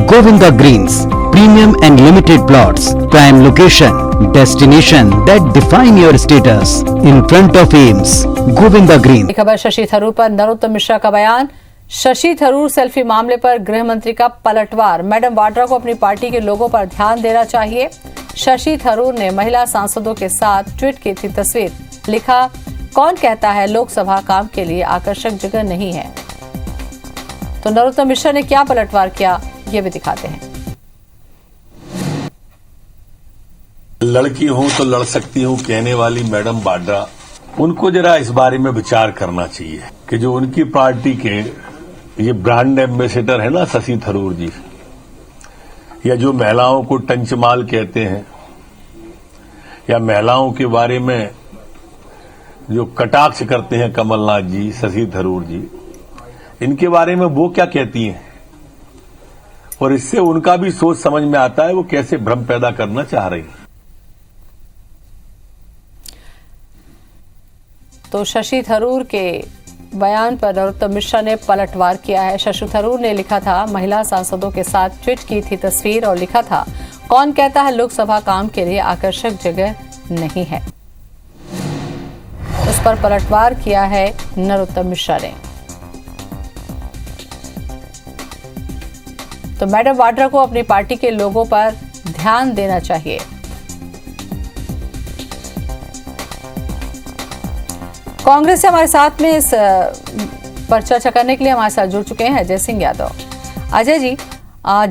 Govinda Greens, premium and limited plots, prime location, destination that define your status, in front of Ames, Govinda Greens. खबर शशि थरूर पर नरोत्तम मिश्रा का बयान। Shashi Tharoor selfie मामले पर गृह मंत्री का पलटवार। मैडम वाड्रा को अपनी पार्टी के लोगों पर ध्यान देना चाहिए। शशि थरूर ने महिला सांसदों के साथ ट्वीट की थी तस्वीर। लिखा, कौन कहता है लोकसभा काम के लिए आकर्षक जगह नहीं है। तो नरोत्तम मिश्रा ने क्या पलटवार किया, ये भी दिखाते हैं। लड़की हूं तो लड़ सकती हूं कहने वाली मैडम वाड्रा, उनको जरा इस बारे में विचार करना चाहिए कि जो उनकी पार्टी के ये ब्रांड एम्बेसडर है ना शशि थरूर जी, या जो महिलाओं को टंचमाल कहते हैं या महिलाओं के बारे में जो कटाक्ष करते हैं कमलनाथ जी, शशि थरूर जी, इनके बारे में वो क्या कहती हैं, और इससे उनका भी सोच समझ में आता है वो कैसे भ्रम पैदा करना चाह रही हैं। तो शशि थरूर के बयान पर नरोत्तम मिश्रा ने पलटवार किया है। शशि थरूर ने लिखा था, महिला सांसदों के साथ ट्वीट की थी तस्वीर और लिखा था, कौन कहता है लोकसभा काम के लिए आकर्षक जगह नहीं है। उस पर पलटवार किया है नरोत्तम मिश्रा ने। तो मैडम वाड्रा को अपनी पार्टी के लोगों पर ध्यान देना चाहिए। कांग्रेस से हमारे साथ में इस पर चर्चा करने के लिए हमारे साथ जुड़ चुके हैं अजय सिंह यादव। अजय जी,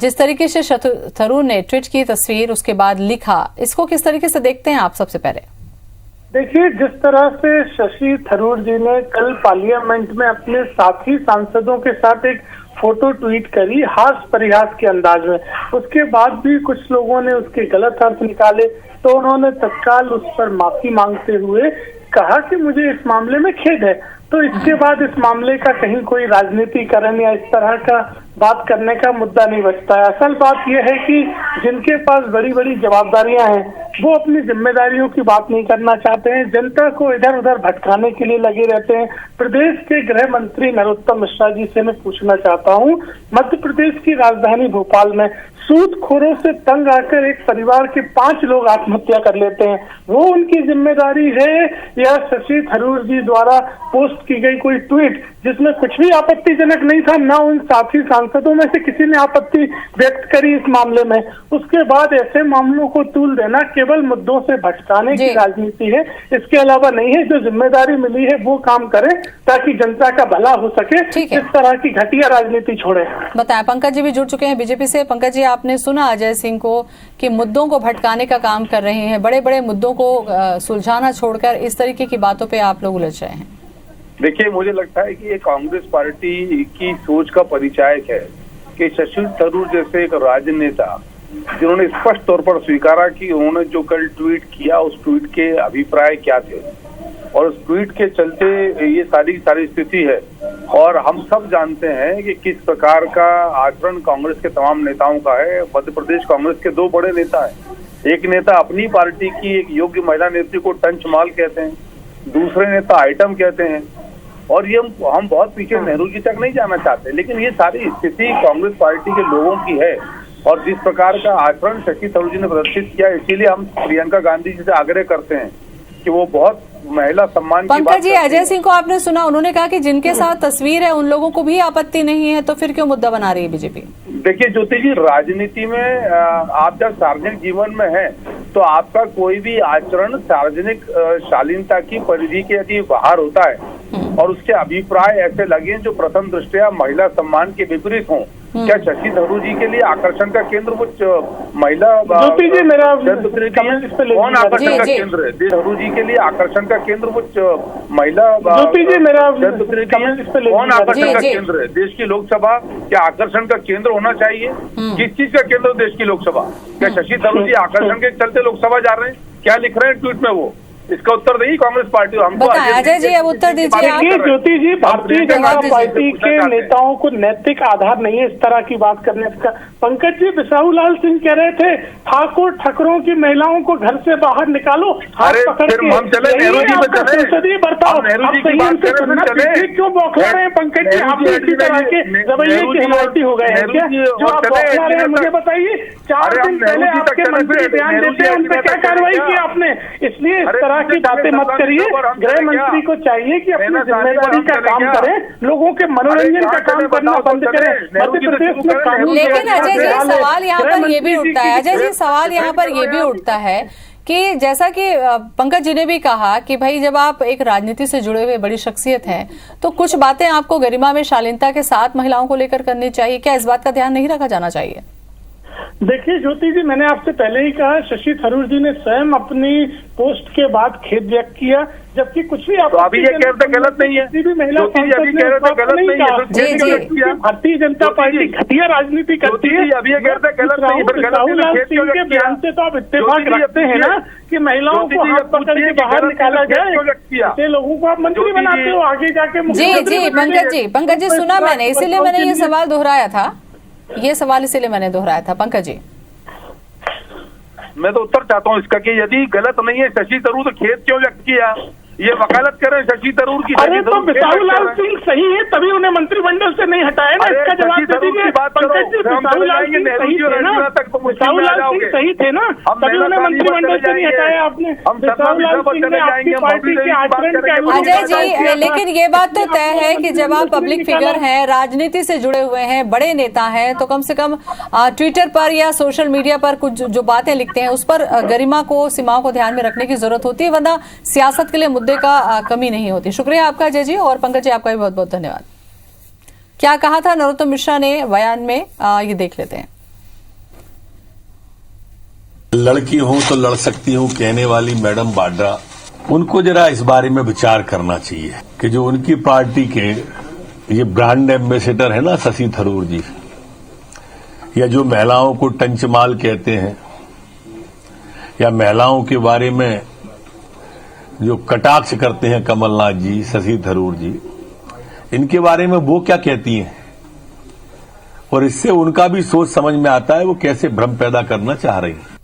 जिस तरीके से शशि थरूर ने ट्वीट की तस्वीर उसके बाद लिखा, इसको किस तरीके से देखते हैं आप? सबसे पहले देखिए, जिस तरह से शशि थरूर जी ने कल पार्लियामेंट में अपने साथी सांसदों के साथ एक फोटो ट्वीट करी हास परिहास के अंदाज में, उसके बाद भी कुछ लोगों ने उसके गलत अर्थ निकाले, तो उन्होंने तत्काल उस पर माफी मांगते हुए कहा कि मुझे इस मामले में खेद है। तो इसके बाद इस मामले का कहीं कोई राजनीतिकरण या इस तरह का बात करने का मुद्दा नहीं बचता है। असल बात यह है कि जिनके पास बड़ी बड़ी जवाबदारियां हैं वो अपनी जिम्मेदारियों की बात नहीं करना चाहते हैं, जनता को इधर उधर भटकाने के लिए लगे रहते हैं। प्रदेश के गृह मंत्री नरोत्तम मिश्रा जी से मैं पूछना चाहता हूं, मध्य प्रदेश की राजधानी भोपाल में सूदखोरों से तंग आकर एक परिवार के 5 लोग आत्महत्या कर लेते हैं, वो उनकी जिम्मेदारी है या शशि थरूर जी द्वारा पोस्ट की गई कोई ट्वीट जिसमें कुछ भी आपत्तिजनक नहीं था, ना उन साथी सांसदों में से किसी ने आपत्ति व्यक्त करी इस मामले में, उसके बाद ऐसे मामलों को तूल देना केवल मुद्दों से भटकाने की राजनीति है, इसके अलावा नहीं है। जो जिम्मेदारी मिली है वो काम करें ताकि जनता का भला हो सके, इस तरह की घटिया राजनीति छोड़े। बताएं, पंकज जी भी जुड़ चुके हैं बीजेपी से। पंकज जी, आपने सुना अजय सिंह को कि मुद्दों को भटकाने का काम कर रहे हैं, बड़े बड़े मुद्दों को सुलझाना छोड़कर इस तरीके की बातों पे आप लोग उलझ रहे हैं। देखिए, मुझे लगता है कि ये कांग्रेस पार्टी की सोच का परिचायक है कि शशि थरूर जैसे एक राजनेता जिन्होंने स्पष्ट तौर पर स्वीकारा कि उन्होंने जो कल ट्वीट किया उस ट्वीट के अभिप्राय क्या थे और उस ट्वीट के चलते ये सारी स्थिति है, और हम सब जानते हैं कि किस प्रकार का आचरण कांग्रेस के तमाम नेताओं का है। मध्य प्रदेश कांग्रेस के 2 बड़े नेता हैं, एक नेता अपनी पार्टी की एक योग्य महिला नेत्री को टंचमाल कहते हैं, दूसरे नेता आइटम कहते हैं, और ये हम बहुत पीछे नेहरू जी तक नहीं जाना चाहते, लेकिन ये सारी स्थिति कांग्रेस पार्टी के लोगों की है। और जिस प्रकार का आचरण शशि थरूर जी ने प्रदर्शित किया, इसीलिए हम प्रियंका गांधी जी से आग्रह करते हैं कि वो बहुत महिला सम्मान की बात। पंकज जी, अजय सिंह को आपने सुना, उन्होंने कहा कि जिनके साथ तस्वीर है उन लोगों को भी आपत्ति नहीं है, तो फिर क्यों मुद्दा बना रही है बीजेपी? देखिए ज्योति जी, राजनीति में आप जब सार्वजनिक जीवन में हैं तो आपका कोई भी आचरण सार्वजनिक शालीनता की परिधि के यदि बाहर होता है और उसके अभिप्राय ऐसे लगे जो प्रथम दृष्टया महिला सम्मान के विपरीत हों, क्या शशि थरूर जी के लिए आकर्षण का केंद्र वो महिला कौन आकर्षण का केंद्र है? थरूर जी के लिए आकर्षण का केंद्र वो महिला कौन आकर्षण का केंद्र है? देश की लोकसभा क्या आकर्षण का केंद्र होना चाहिए? किस चीज का केंद्र देश की लोकसभा? क्या शशि थरूर जी आकर्षण के चलते लोकसभा जा रहे हैं? क्या लिख रहे हैं ट्वीट में वो? इसका उत्तर देगी कांग्रेस पार्टी। हमको बताएं अजय जी, अब उत्तर दीजिए आप। देखिए ज्योति जी, भारतीय जनता पार्टी के नेताओं को नैतिक आधार नहीं है इस तरह की बात करने का। पंकज जी, बिसाहू लाल सिंह कह रहे थे ठाकुर ठकरों की महिलाओं को घर से बाहर निकालो, हाथ पकड़ के। हम चले नेहरू जी पे चले, संसदीय बर्ताव नेहरू जी की बात करें फिर चले। क्यों बौखला रहे हैं पंकज जी? आप इसी तरह के रवैये के हिमायती हो गए हैं क्या? जो आप बौखला रहे हैं, मुझे बताइए। 4 दिन पहले आपके मंत्री बयान देते हैं, उन पर क्या कार्रवाई की आपने? इसलिए इस तरह की बातें मत करिए। गृह मंत्री को चाहिए कि अपनी जिम्मेदारी का काम करें, लोगों के मनोरंजन का काम करना बंद करें। मध्य प्रदेश में कानून। लेकिन अजय जी, सवाल यहाँ पर ये भी उठता है, अजय जी सवाल यहाँ पर ये भी उठता है कि जैसा कि पंकज जी ने भी कहा कि भाई जब आप एक राजनीति से जुड़े हुए बड़ी शख्सियत हैं तो कुछ बातें आपको गरिमा में शालीनता के साथ महिलाओं को लेकर करनी चाहिए। क्या इस बात का ध्यान नहीं रखा जाना चाहिए? देखिए ज्योति जी, मैंने आपसे पहले ही कहा, शशि थरूर जी ने स्वयं अपनी पोस्ट के बाद खेद व्यक्त किया, जबकि कुछ भी आप तो अभी ये कहते गलत नहीं है, किसी भी महिला अभी कह रहे थे गलत नहीं है। भारतीय जनता पार्टी घटिया राजनीति करती है। अभी ये कहते गलत नहीं है, राहुल सिंह के बयान से तो आप इत्तेफाक रखते हैं ना कि महिलाओं को हाथ पकड़ के बाहर निकाला जाए, ऐसे लोगों को आप मंत्री बनाते हो, आगे जाके। जी पंकज जी सुना मैंने, इसीलिए मैंने ये सवाल दोहराया था, पंकज जी। मैं तो उत्तर चाहता हूँ इसका कि यदि गलत नहीं है शशि थरूर तो खेद क्यों व्यक्त किया? ये वकालत करें शशि थरूर की। अरे तो बिसाहू लाल सिंह सही है, तभी उन्हें मंत्रिमंडल से नहीं हटाया ना। इसका जवाब दे दीजिए पंकज जी। बिसाहू लाल सिंह सही थे ना, बिसाहू लाल सिंह सही थे ना, तभी उन्हें मंत्रिमंडल से नहीं हटाया आपने। बिसाहू लाल सिंह ने आपकी पार्टी के आचरण का। अजय जी, लेकिन ये बात तो तय है कि जब आप पब्लिक फिगर हैं, राजनीति से जुड़े हुए हैं, बड़े नेता हैं, तो कम से कम ट्विटर पर या सोशल मीडिया पर कुछ जो बातें लिखते हैं उस पर गरिमा को, सीमाओं को ध्यान में रखने की जरूरत होती है, वरना सियासत के लिए मुद्दे का कमी नहीं होती। शुक्रिया आपका अजय जी, और पंकज जी आपका भी बहुत बहुत धन्यवाद। क्या कहा था नरोत्तम मिश्रा ने बयान में, ये देख लेते हैं। लड़की हूं तो लड़ सकती हूं कहने वाली मैडम वाड्रा, उनको जरा इस बारे में विचार करना चाहिए कि जो उनकी पार्टी के ये ब्रांड एम्बेसडर है ना शशि थरूर जी, या जो महिलाओं को टंचमाल कहते हैं, या महिलाओं के बारे में जो कटाक्ष करते हैं कमलनाथ जी, शशि थरूर जी, इनके बारे में वो क्या कहती हैं, और इससे उनका भी सोच समझ में आता है वो कैसे भ्रम पैदा करना चाह रही हैं।